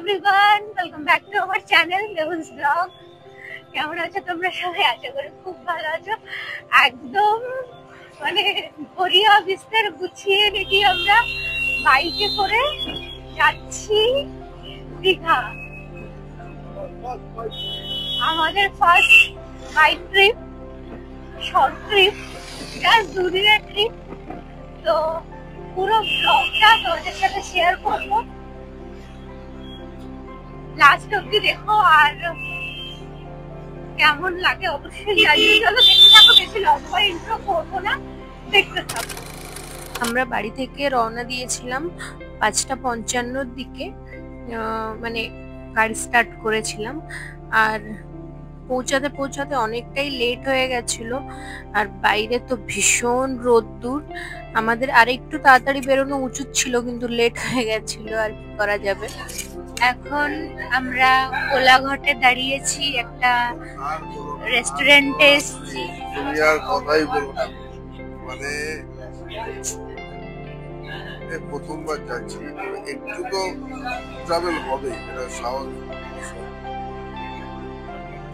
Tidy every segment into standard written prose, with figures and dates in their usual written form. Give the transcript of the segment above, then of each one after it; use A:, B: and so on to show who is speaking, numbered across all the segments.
A: Everyone, welcome back to our channel news blog. কেমন আছো তোমরা সবাই? আশা করি খুব ভালো আছো। একদম মানে ভরিয়া বিস্তার গুছিয়ে রেখে আমরা বাইকে করে যাচ্ছি দীঘা। আমাদের first bike trip, short trip, just দুদিনের ট্রিপ। তো পুরো ব্লগটা তোমাদের সাথে শেয়ার করবো, লাস্ট অব্দি দেখো। আর কেমন লাগে অবশ্যই জানিয়ে। চলো দেখতে থাকো, বেশি লম্বা ইন্ট্রো করবো না, দেখতে থাকো।
B: আমরা বাড়ি থেকে রওনা দিয়েছিলাম 5:55 দিকে, মানে গাড়ি স্টার্ট করেছিলাম। আর পৌঁছাতে পৌঁছাতে অনেকটাই লেট হয়ে গেছিল। আর বাইরে তো ভীষণ রোদ্দুর। আমাদের আর একটু তাড়াতাড়ি বেরোনো উচিত ছিল, কিন্তু লেট হয়ে গেছিল, আর কি করা যাবে।
A: এখন আমরা কোলাঘাটে দাঁড়িয়েছি, একটা রেস্টুরেন্টে এসেছি।
C: তুমি আর কথাই বলবো না, মানে প্রথমবার যাচ্ছি, একটু তো ট্রাভেল হবে, এটা স্বাভাবিক।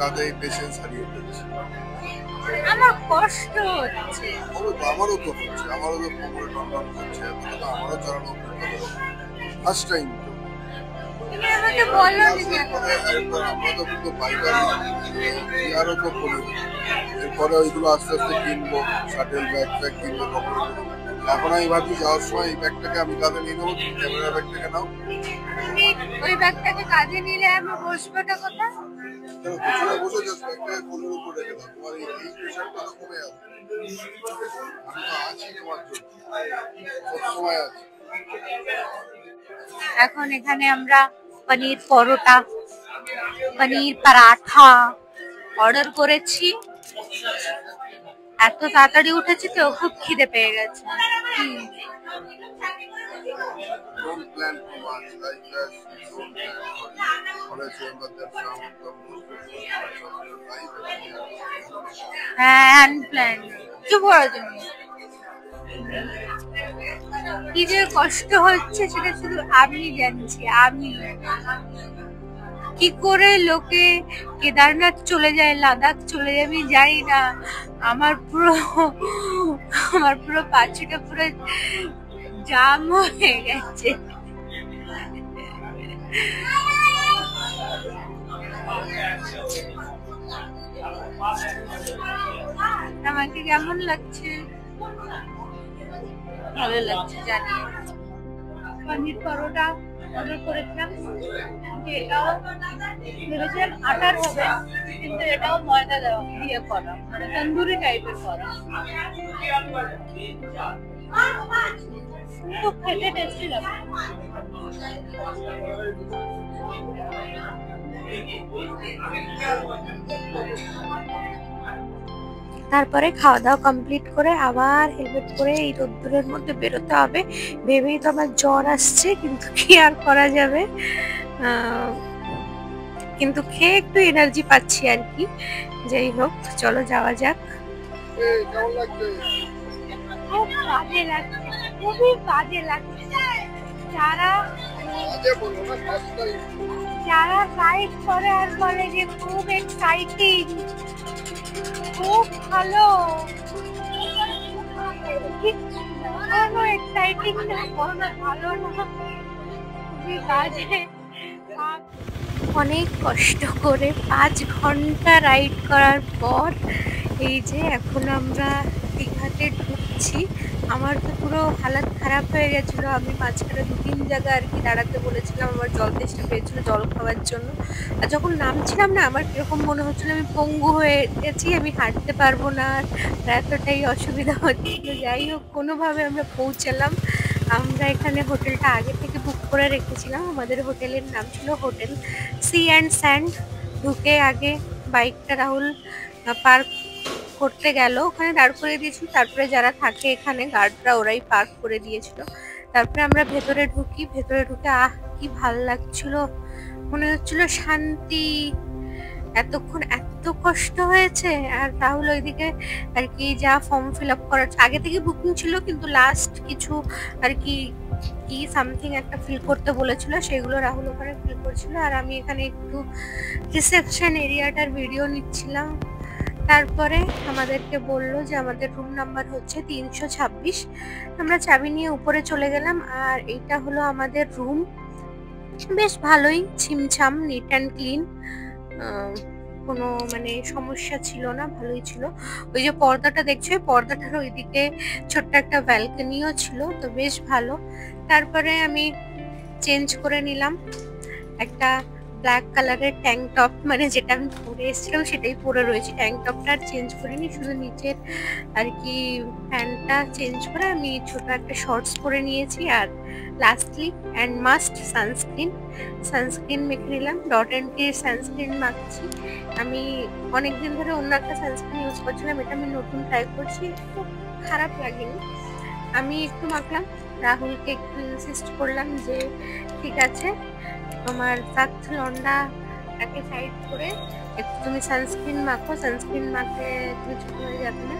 C: তাদের পেশেন্স হারিয়ে ফেলছে।
A: আমার কষ্ট হচ্ছে।
C: আমারও তো হচ্ছে, আমারও তো কোমরে টনটন করছে, আমারও চালানো ফার্স্ট টাইম।
A: তুমি আমাকে বলো
C: আমরা তো কিন্তু বাইকার, আরো তো করি। এরপরে ওইগুলো আস্তে আস্তে কিনবো, শাটেল ব্যাগ ট্যাগ কিনবো। এখন আমি ভাবছি যাওয়ার সময় এই ব্যাগটাকে আমি কাঁধে নিয়ে নেবো, ক্যামেরা ব্যাগটাকে নাও।
A: ওই ব্যাগটাকে কাঁধে নিলে আমি বসবোটা কোথায়?
C: বসে যাস, ব্যাগটাকে কোলের উপর রেখে দাও, তোমার এই প্রেশারটা তো কমে যাবে। আমি তো আছি তোমার জন্য, সবসময় আছি।
A: এখন এখানে আমরা পনির পরোটা, পনির পরাঠা অর্ডার করেছি। এত তাড়াতাড়ি উঠেছি তো, খুব খিদে পেয়ে গেছে।
C: Don't plan too much, like that. Don't plan. Always remember that some of the most beautiful life is
A: হ্যাঁ, আনপ্ল্যান। চুপ করো তুমি। কি যে কষ্ট হচ্ছে সেটা শুধু আমি জানছি। আমি কি করে লোকে কেদারনাথ চলে যায়, লাদাখ চলে যায়, আমি জানি না। আমার পুরো পাছুটা পুরো জাম হয়ে গেছে। আমাকে কেমন লাগছে? ভালো লাগছে জানি। পনির পরোটা অর্ডার করেছিলাম, এটাও ভেবেছিলাম আটার হবে, কিন্তু এটাও ময়দা দেওয়া দিয়ে করা, মানে তন্দুরি টাইপের করা। কিন্তু খেতে টেস্টি লাগে।
B: তারপরে খাওয়া দাওয়া কমপ্লিট করে আবার হেলমেট পরে এই রোদ্দুরের মধ্যে বেরোতে হবে ভেবেই তো আমার জ্বর আসছে, কিন্তু কি আর করা যাবে। কিন্তু খেয়ে একটু এনার্জি পাচ্ছি আর কি। যাই হোক, চলো যাওয়া যাক।
C: কেমন লাগছে?
A: খুব বাজে লাগছে, খুবই বাজে লাগছে। যারা রাইড করে আর বলে যে খুব এক্সাইটিং, খুব ভালো, কোনো এক্সাইটিং না, কোনো ভালো না, খুবই বাজে।
B: অনেক কষ্ট করে 5 ঘন্টা রাইড করার পর এই যে এখন আমরা দীঘাতে ঢুকছি। আমার তো পুরো হালাত খারাপ হয়ে গেছিল। আমি মাঝখানে 2-3 জায়গা আর কি দাঁড়াতে বলেছিলাম, আমার জল তেষ্টা পেয়েছিল জল খাওয়ার জন্য। আর যখন নামছিলাম না, আমার কিরকম মনে হচ্ছিল আমি পঙ্গু হয়ে গেছি, আমি হাঁটতে পারবো না, এতটাই অসুবিধা হচ্ছিল। যাই হোক, কোনোভাবে আমরা পৌঁছালাম। আমরা এখানে হোটেলটা আগে থেকে বুক করে রেখেছিলাম। আমাদের হোটেলের নাম ছিল হোটেল সি অ্যান্ড স্যান্ড। ঢুকে আগে বাইকটা রাহুল পার্ক করতে গেল, ওখানে দাঁড় করে দিয়েছিল। তারপরে যারা থাকে এখানে গার্ডরা, ওরাই পার্ক করে দিয়েছিল। তারপরে আমরা ভেতরে ঢুকি। ভেতরে ঢুকে কি ভাল লাগছিল, মনে হচ্ছিল শান্তি, এতক্ষণ এত কষ্ট হয়েছে। আর রাহুল ওইদিকে আর কি যা ফর্ম ফিল আপ করার আগে থেকে বুকিং ছিল, কিন্তু লাস্ট কিছু আর কি কি সামথিং একটা ফিল করতে বলেছিল, সেগুলো রাহুল ওখানে ফিল করছিল, আর আমি এখানে একটু রিসেপশন এরিয়াটার ভিডিও নিচ্ছিলাম। তারপরে আমাদেরকে বললো যে আমাদের রুম নাম্বার হচ্ছে 326। আমরা চাবি নিয়ে উপরে চলে গেলাম। আর এইটা হলো আমাদের রুম, বেশ ভালোই ছিমছাম, নিট অ্যান্ড ক্লিন, কোনো মানে সমস্যা ছিল না, ভালোই ছিল। ওই যে পর্দাটা দেখছো, পর্দাটার ওইদিকে ছোট্ট একটা ব্যালকনিও ছিল, তো বেশ ভালো। তারপরে আমি চেঞ্জ করে নিলাম একটা ব্ল্যাক কালারের ট্যাঙ্ক টপ, মানে যেটা আমি পরে এসেছিলাম সেটাই পরে রয়েছে। ট্যাঙ্ক টপটা আর চেঞ্জ করিনি, শুধু নিচের আর কি প্যান্টটা চেঞ্জ করে আমি ছোট একটা শর্টস পরে নিয়েছি। আর লাস্টলি অ্যান্ড মাস্ট সানস্ক্রিন মেখে নিলাম। ডট অ্যান্ড কির সানস্ক্রিন মাখছি। আমি অনেকদিন ধরে অন্য একটা সানস্ক্রিন ইউজ করছিলাম, এটা আমি নতুন ট্রাই করছি, একটু খারাপ লাগেনি। আমি একটু মাখলাম, রাহুলকে একটু ইনসিস্ট করলাম যে ঠিক আছে তোমার সাত লন্ডাটাকে সাইড করে একটু তুমি সানস্ক্রিন মাখো, সানস্ক্রিন মাখলে তুমি ছোট হয়ে যাবে না।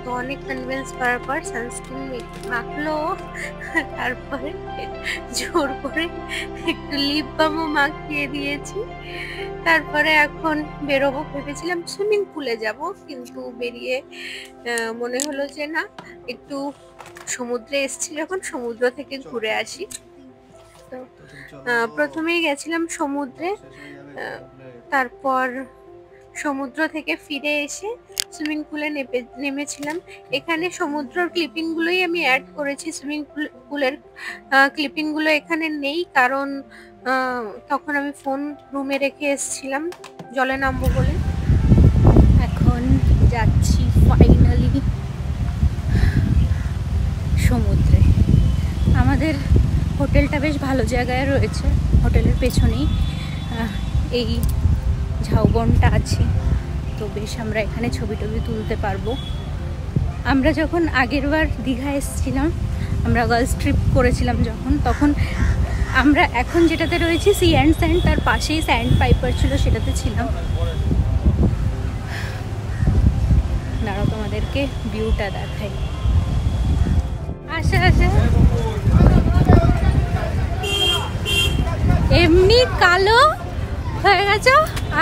B: তো অনেক কনভিন্স করার পর সানস্ক্রিন মাখলো। তারপরে জোর করে একটু লিপ বামও মাখিয়ে দিয়েছি। তারপরে এখন বেরোবো, ভেবেছিলাম সুইমিং পুলে যাব, কিন্তু বেরিয়ে মনে হলো যে না, একটু সমুদ্রে এসেছি যখন, সমুদ্র থেকে ঘুরে আসি। তো প্রথমেই গেছিলাম সমুদ্রে, তারপর সমুদ্র থেকে ফিরে এসে সুইমিং পুলে নেমেছিলাম। এখানে সমুদ্রের ক্লিপিংগুলোই আমি অ্যাড করেছি, সুইমিং পুলের ক্লিপিংগুলো এখানে নেই, কারণ তখন আমি ফোন রুমে রেখে এসেছিলাম জলে নামবো বলে।
D: এখন যাচ্ছি ফাইনালি সমুদ্রে। আমাদের হোটেলটা বেশ ভালো জায়গায় রয়েছে, হোটেলের পেছনেই এই ঝাউবনটা আছে, তো বেশ আমরা এখানে ছবি টবি তুলতে পারবো। আমরা যখন আগের বার দীঘা এসেছিলাম, আমরা গার্লস ট্রিপ করেছিলাম যখন, তখন আমরা এখন যেটাতে রয়েছি সি অ্যান্ড স্যান্ড, তার পাশেই স্যান্ড পাইপার ছিল, সেটাতে ছিলাম। দাঁড়াও তোমাদেরকে ভিউটা দেখাই।
B: আচ্ছা আচ্ছা,
D: এমনি কালো হয়ে গেছে,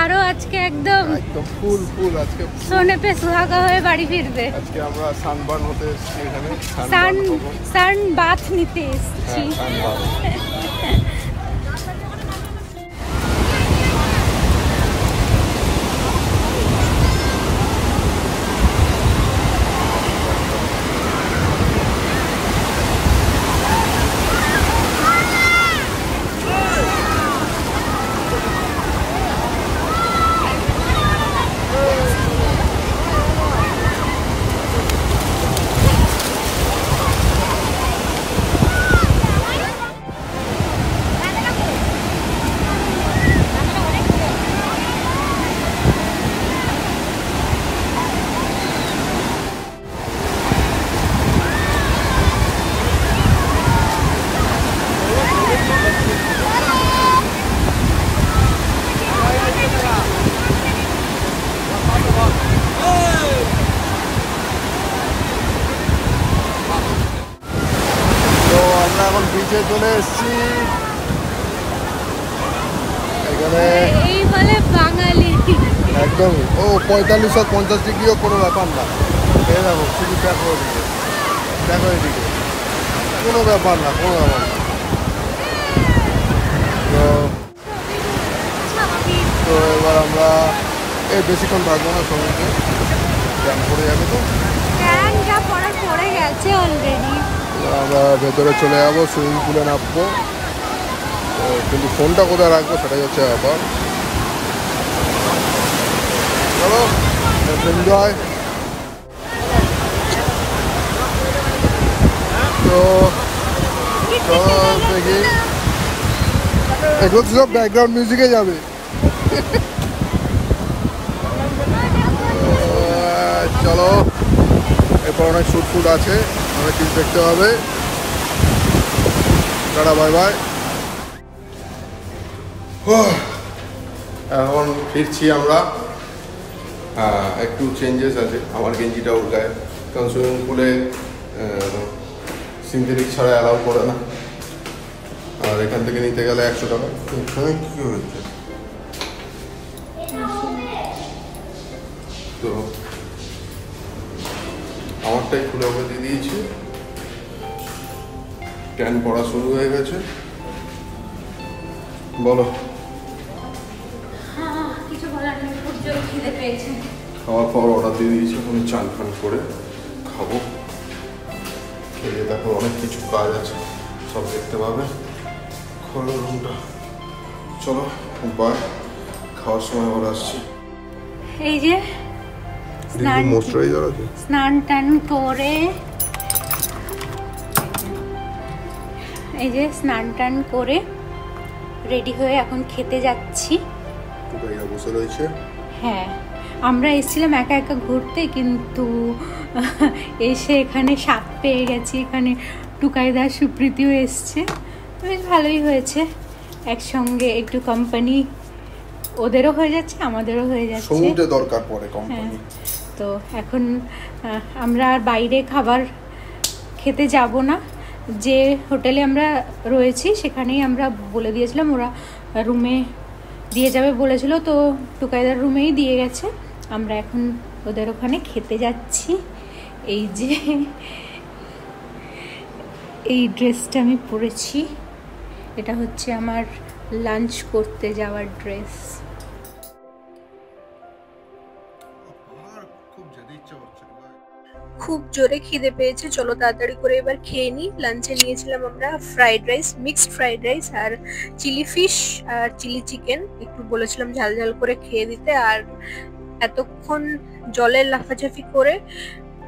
D: আরো আজকে একদম
C: ফুল ফুল আজকে
D: সোনে পে সুহাগা হয়ে বাড়ি ফিরবে।
C: আজকে আমরা সানবার্ন হতে এসেছি, এখানে
D: সান বাথ নিতে এসেছি।
C: এখন বিচে চলে এসেছি। এখানে
D: এই বলে বাঙালি
C: একদম, ও 45 আর 50 ডিগ্রিও কোনো ব্যাপার না। এই দেখো শুধু দেখো এদিকে, দেখো এদিকে, কোনো ব্যাপার না, কোনো ব্যাপার না। তো এবার আমরা বেশিক্ষণ থাকবো না, সমুদ্রে জ্যাম পড়ে যাবে, তো
B: যা পড়ার পড়ে গেছে অলরেডি।
C: আমরা ভেতরে চলে যাবো, সুইমিং পুলে নামবো। তো কিন্তু ফোনটা কোথায় রাখবো সেটাই হচ্ছে ব্যাপার। চলো এনজয়। তো দেখি এগুলো সব ব্যাকগ্রাউন্ড মিউজিকে যাবে। চলো, এরপর অনেক শুট ফুট আছে, অনেক কিছু দেখতে হবে। Tata, bye bye. এখন ফিরছি আমরা। একটু চেঞ্জেস আছে আমার গেঞ্জিটা ওর গায়ে, কারণ সুইমিং পুলে সিনথেটিক ছাড়া অ্যালাউ করে না, আর এখান থেকে নিতে গেলে 100 টাকা। এখানে কী হয়েছে তো আমারটাই খুলে ওকে দিয়ে দিয়েছি। ট্যান পড়া শুরু হয়ে গেছে। বলো।
D: কিছু বলার নেই, খুব জোর খিদে পেয়েছে।
C: খাওয়ার পর অর্ডার দিয়ে দিয়েছি, এখন চান ফান করে খাবো। খেয়ে দেখো অনেক কিছু কাজ আছে, সব দেখতে পাবে। খোলো রুমটা, চলো বাই, খাওয়ার সময় আবার আসছি।
D: এই যে
C: ময়শ্চারাইজার আছে,
D: স্নান টান করে, এই যে স্নান টান করে রেডি হয়ে এখন খেতে যাচ্ছি।
C: ভাইয়া বসে রয়েছে।
D: হ্যাঁ, আমরা এসেছিলাম একা একা ঘুরতে, কিন্তু এসে এখানে সাপ পেয়ে গেছি। এখানে টুকাইদার সুপ্রীতিও এসছে, বেশ ভালোই হয়েছে। একসঙ্গে একটু কোম্পানি ওদেরও হয়ে যাচ্ছে, আমাদেরও হয়ে যাচ্ছে।
C: সমুদ্রে দরকার পড়ে কোম্পানি।
D: তো এখন আমরা আর বাইরে খাবার খেতে যাব না। যে হোটেলে আমরা রয়েছি সেখানেই আমরা বলে দিয়েছিলাম, ওরা রুমে দিয়ে যাবে বলেছিল, তো টুকাইদার রুমেই দিয়ে গেছে। আমরা এখন ওদের ওখানে খেতে যাচ্ছি। এই যে এই ড্রেসটা আমি পরেছি, এটা হচ্ছে আমার লাঞ্চ করতে যাওয়ার ড্রেস। খুব জোরে খিদে পেয়েছে, চলো তাড়াতাড়ি করে এবার খেয়ে নিই। লাঞ্চে নিয়েছিলাম আমরা fried rice, mixed fried rice, আর চিলি ফিশ আর চিলি চিকেন। একটু বলেছিলাম ঝাল ঝাল করে খেয়ে দিতে, আর এতক্ষণ জলে লাফাঝাফি করে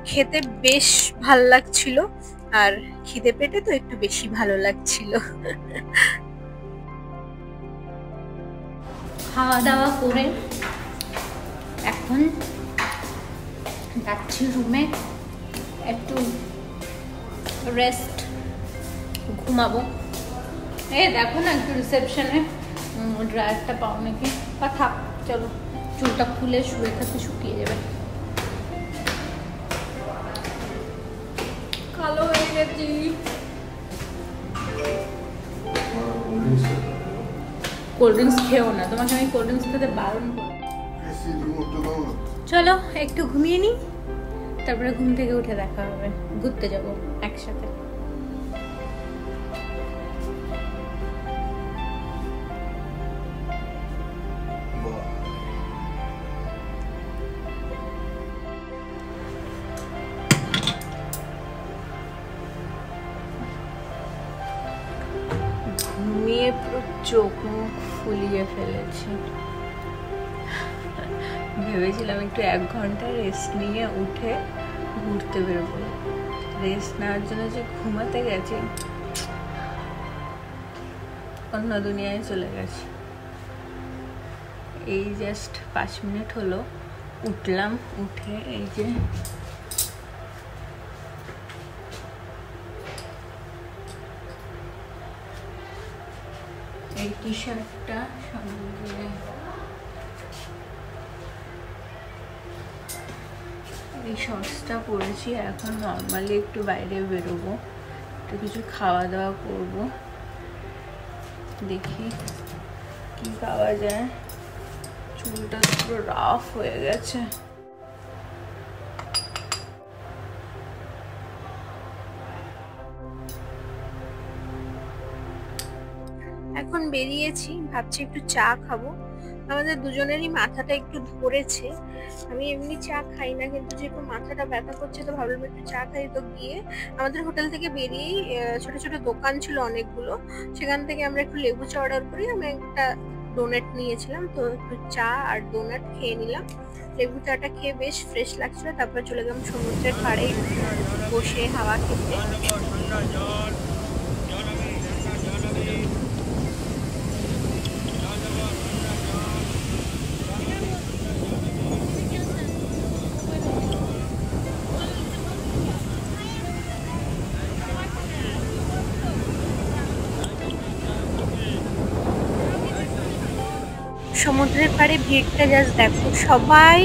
D: খেতে বেশ ভাল লাগছিল, আর খিদে পেটে তো একটু বেশি ভালো লাগছিল। খাওয়া দাওয়া করে এখন যাচ্ছি রুমে, একটু রেস্ট, ঘুমাবো। এই দেখো না একটু রিসেপশনে ড্রায়ারটা পাও নাকি, বা থাক, চলো চুলটা খুলে শুয়ে থাকতে শুকিয়ে যাবে। কালো হয়ে গেছি। কোল্ড ড্রিঙ্কস খেও না, তোমাকে আমি কোল্ড ড্রিঙ্কস খেতে বারণ করবো। চলো একটু ঘুমিয়ে নিই, তারপরে ঘুম থেকে উঠে দেখা হবে, ঘুরতে যাব একসাথে। ঘুমিয়ে পুরো চোখ মুখ ফুলিয়ে ফেলেছি। ভেবেছিলাম একটু 1 ঘন্টা রেস্ট নিয়ে উঠে ঘুরতে বেরোবো, রেস্ট নেওয়ার জন্য যে ঘুমাতে গেছি, অন্য দুনিয়ায় চলে গেছি। এই জাস্ট 5 মিনিট হলো উঠলাম, উঠে এই যে এই টি শার্টটা সঙ্গে এই শর্টসটা পরেছি। এখন নর্মালি একটু বাইরে বেরোবো, একটু কিছু খাওয়া দাওয়া করবো, দেখি কি খাওয়া যায়। চুলটা পুরো রাফ হয়ে গেছে। এখন বেরিয়েছি, ভাবছি একটু চা খাবো। আমাদের দুজনেরই মাথাটা একটু ধরেছে। আমি এমনি চা খাই না, কিন্তু যেহেতু মাথাটা ব্যথা করছে তো ভাবলাম একটু চা খাই। তো গিয়ে আমাদের হোটেল থেকে বেরিয়েই ছোট ছোট দোকান ছিল অনেকগুলো, সেখান থেকে আমরা একটু লেবু চা অর্ডার করি। আমি একটা ডোনাট নিয়েছিলাম, তো একটু চা আর ডোনাট খেয়ে নিলাম। লেবু চাটা খেয়ে বেশ ফ্রেশ লাগছিল। তারপরে চলে গেলাম সমুদ্রের পাড়ে বসে হাওয়া খেতে।
B: সমুদ্রের পাড়ে ভিড়টা জাস্ট দেখো, সবাই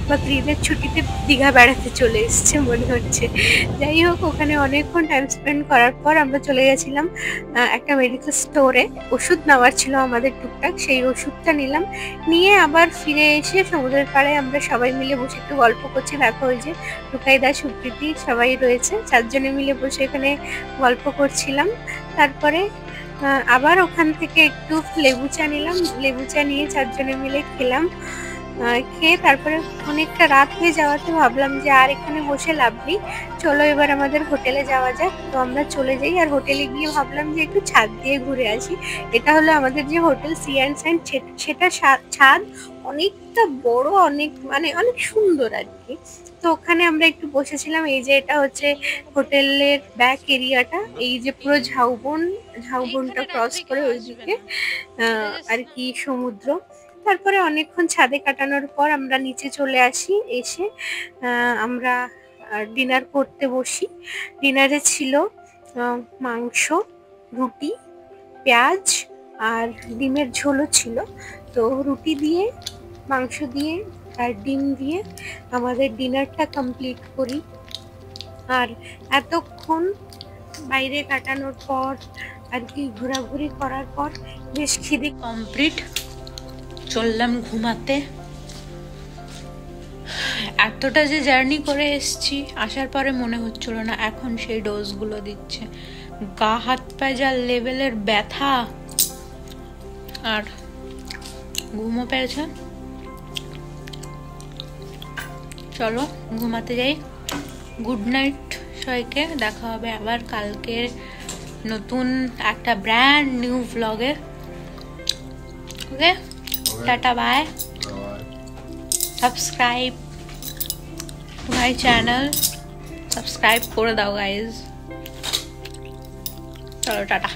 B: বকরিদের ছুটিতে দীঘা বেড়াতে চলে এসছে মনে হচ্ছে। যাই হোক, ওখানে অনেকক্ষণ টাইম স্পেন্ড করার পর আমরা চলে গেছিলাম একটা মেডিকেল স্টোরে। ওষুধ নেওয়ার ছিল আমাদের টুকটাক, সেই ওষুধটা নিলাম, নিয়ে আবার ফিরে এসে সমুদ্রের পাড়ে আমরা সবাই মিলে বসে একটু গল্প করছি। দেখো ওই যে টুকাইদা, সুপ্রীতি সবাই রয়েছে, 4 জনে মিলে বসে এখানে গল্প করছিলাম। তারপরে আবার ওখান থেকে একটু লেবু চা নিলাম, লেবু চা নিয়ে 4 জনে মিলে খেলাম। খেয়ে তারপরে অনেকটা রাত হয়ে যাওয়াতে ভাবলাম যে আর এখানে বসে লাভ নেই, চলো এবার আমাদের হোটেলে যাওয়া যাক। তো আমরা চলে যাই, আর হোটেলে গিয়ে ভাবলাম যে একটু ছাদ দিয়ে ঘুরে আসি। এটা হলো আমাদের যে হোটেল সি অ্যান্ড সাইন, সেটা ছাদ অনেকটা বড়, অনেক সুন্দর আর কি। তো ওখানে আমরা একটু বসেছিলাম। এই যে এটা হচ্ছে হোটেলের ব্যাক এরিয়াটা, এই যে পুরো ঝাউবনটা ক্রস করে ওইদিকে আর কি সমুদ্র। তারপরে অনেকক্ষণ ছাদে কাটানোর পর আমরা নিচে চলে আসি, এসে আমরা ডিনার করতে বসি। ডিনারে ছিল মাংস, রুটি, পেঁয়াজ আর ডিমের ঝোলও ছিল। তো রুটি দিয়ে, মাংস দিয়ে আর ডিম দিয়ে আমাদের ডিনারটা কমপ্লিট করি। আর এতক্ষণ বাইরে কাটানোর পর আর কি ঘোরাঘুরি করার পর বেশ খিদে
D: কমপ্লিট, চললাম ঘুমাতে। এতটা যে জার্নি করে এসছি, আসার পরে মনে হচ্ছিল না, এখন সেই ডোজগুলো দিচ্ছে। গা হাত পা যা লেভেলের ব্যথা, আর ঘুমও পেয়েছে। চলো ঘুমাতে যাই। গুড নাইট সবাইকে, দেখা হবে আবার কালকের নতুন একটা ব্র্যান্ড নিউ ভ্লগে। Okay, tata bye. Subscribe to my channel, subscribe করে দাও গাইজ। চলো টাটা।